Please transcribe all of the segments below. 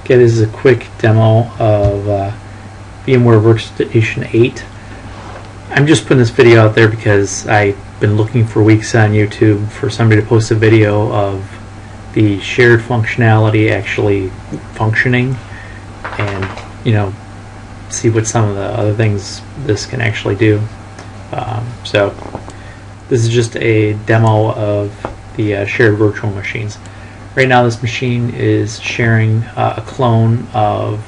Okay, this is a quick demo of VMware Workstation 8. I'm just putting this video out there because I've been looking for weeks on YouTube for somebody to post a video of the shared functionality actually functioning, and see what some of the other things this can actually do. So this is just a demo of the shared virtual machines. Right now this machine is sharing a clone of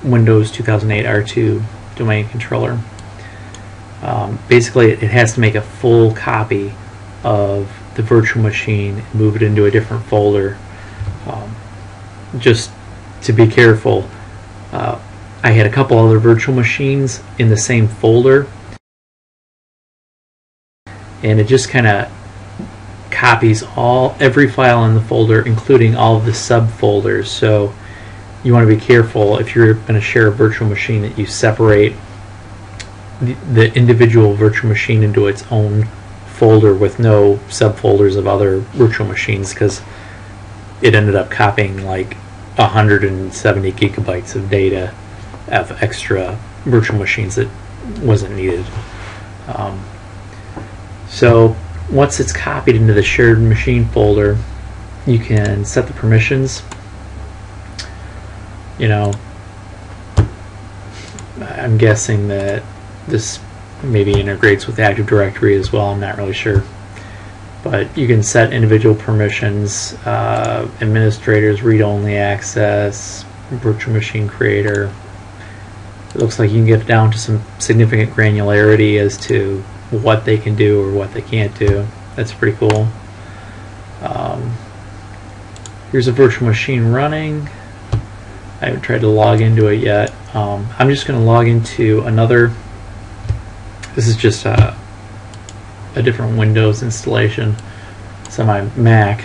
Windows 2008 R2 domain controller. Basically it has to make a full copy of the virtual machine and move it into a different folder. Just to be careful, I had a couple other virtual machines in the same folder, and it just kind of copies every file in the folder, including all of the subfolders. So you want to be careful if you're going to share a virtual machine that you separate the individual virtual machine into its own folder with no subfolders of other virtual machines, because it ended up copying like 170 gigabytes of data of extra virtual machines that wasn't needed. So once it's copied into the shared machine folder, you can set the permissions. I'm guessing that this maybe integrates with Active Directory as well, I'm not really sure. But you can set individual permissions, administrators, read-only access, virtual machine creator. It looks like you can get down to some significant granularity as to what they can do or what they can't do. That's pretty cool. Here's a virtual machine running. I haven't tried to log into it yet. I'm just going to log into another. This is just a different Windows installation. It's on my Mac,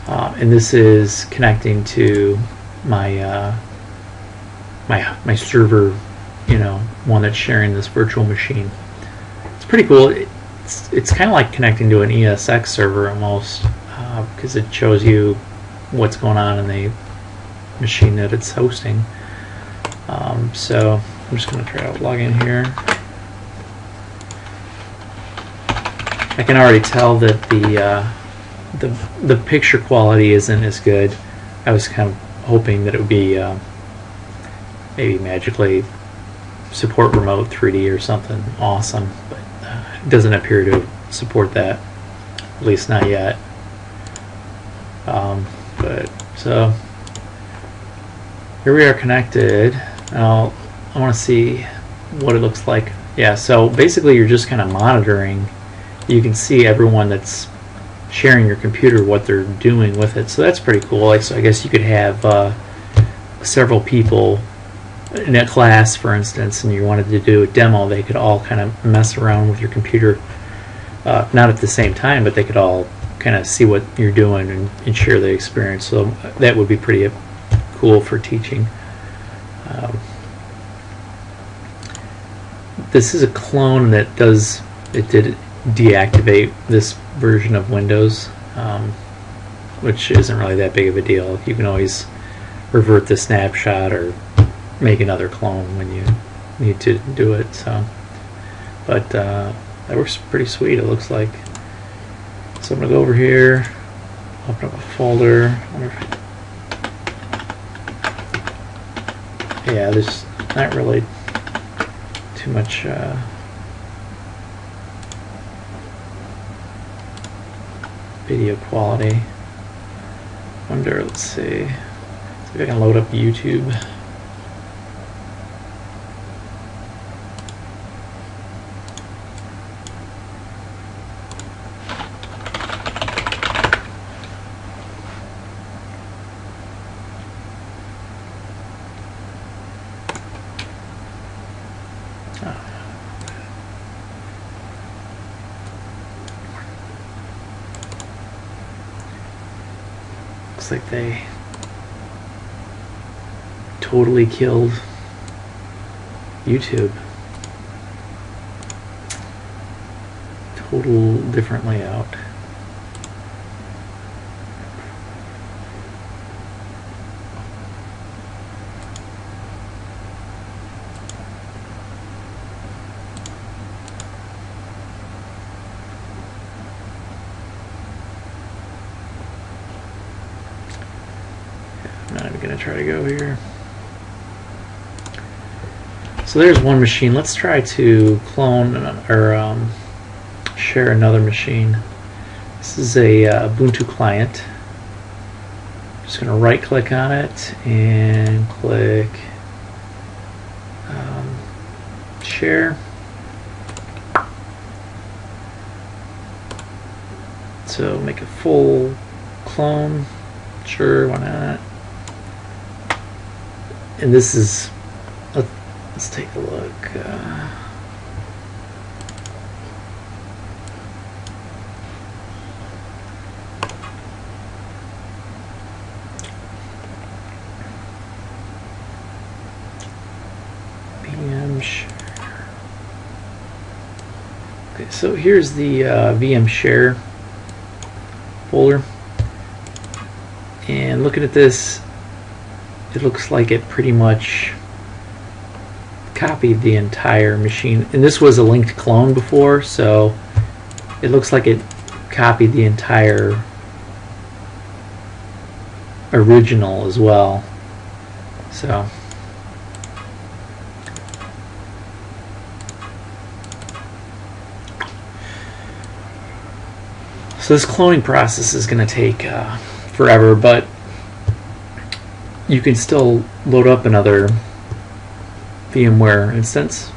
and this is connecting to my my server, one that's sharing this virtual machine. It's pretty cool. It's kind of like connecting to an ESX server almost, because it shows you what's going on in the machine that it's hosting. So I'm just going to try to log in here. I can already tell that the picture quality isn't as good. I was kind of hoping that it would be maybe magically support remote 3D or something awesome, but it doesn't appear to support that, at least not yet. But so here we are connected. Now I want to see what it looks like. Yeah, so basically you're just kind of monitoring. You can see everyone that's sharing your computer, what they're doing with it, so that's pretty cool. Like, so I guess you could have several people in a class, for instance, and you wanted to do a demo. They could all kind of mess around with your computer, not at the same time, but they could all kind of see what you're doing and share the experience. So that would be pretty cool for teaching. This is a clone that did deactivate this version of Windows, which isn't really that big of a deal. You can always revert the snapshot or make another clone when you need to do it. So, but that works pretty sweet, it looks like. So I'm gonna go over here, open up a folder. Yeah, there's not really too much video quality. Wonder, let's see if I can load up YouTube. Looks like they totally killed YouTube. Total different layout. not even going to try to go here. So there's one machine. Let's try to clone or share another machine. This is a Ubuntu client. Just going to right click on it and click share. So make a full clone. Sure, why not? And this is, let's take a look. VM share. Okay, so here's the VM share folder. And looking at this, it looks like it pretty much copied the entire machine. And this was a linked clone before, so it looks like it copied the entire original as well. So this cloning process is going to take forever, but you can still load up another VMware instance,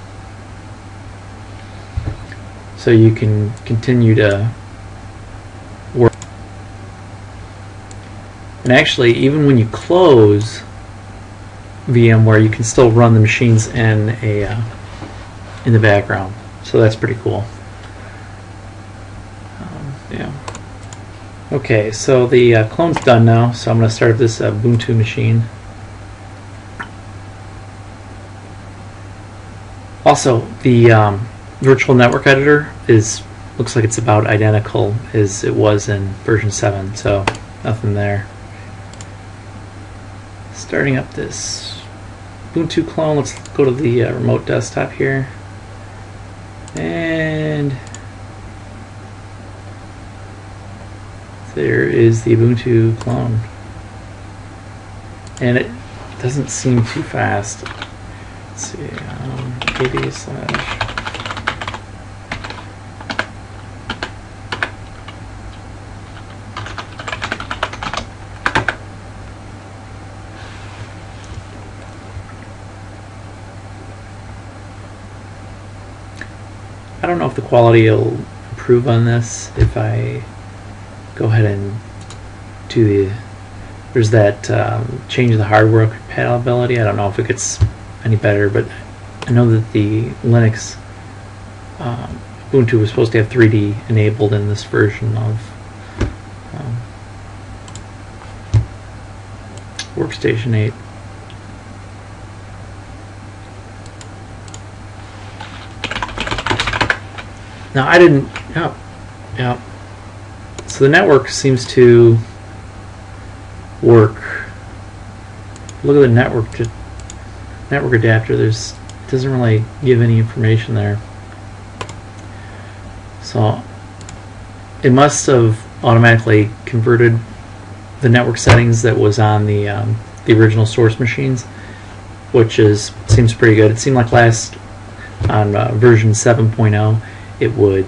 so you can continue to work. And actually, even when you close VMware, you can still run the machines in the background. So that's pretty cool. Yeah. Okay, so the clone's done now, so I'm going to start this Ubuntu machine. Also, the virtual network editor looks like it's about identical as it was in version 7, so nothing there. Starting up this Ubuntu clone, let's go to the remote desktop here, and there is the Ubuntu clone, and it doesn't seem too fast. Let's see, /. I don't know if the quality will improve on this if I go ahead and do there's that change the hardware compatibility. I don't know if it gets any better, but I know that the Linux Ubuntu was supposed to have 3D enabled in this version of Workstation 8. Now I didn't, yeah. So the network seems to work. Look at the network adapter. It doesn't really give any information there. So it must have automatically converted the network settings that was on the original source machines, which seems pretty good. It seemed like last on version 7.0 it would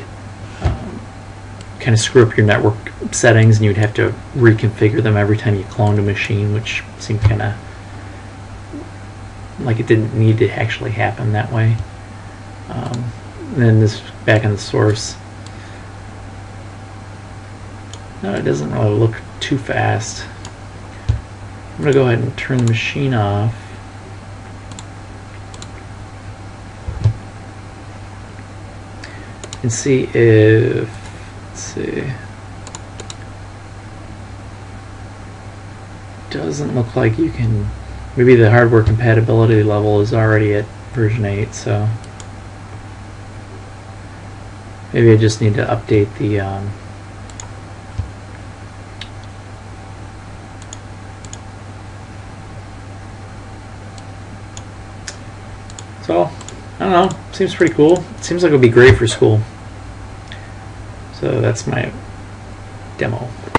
kind of screw up your network settings, and you would have to reconfigure them every time you cloned a machine, which seemed kind of like it didn't need to actually happen that way. Then this back on the source, no, it doesn't really look too fast. I'm going to go ahead and turn the machine off. And see if, let's see, doesn't look like you can, maybe the hardware compatibility level is already at version 8, so maybe I just need to update the so I don't know, seems pretty cool. It seems like it would be great for school. So that's my demo.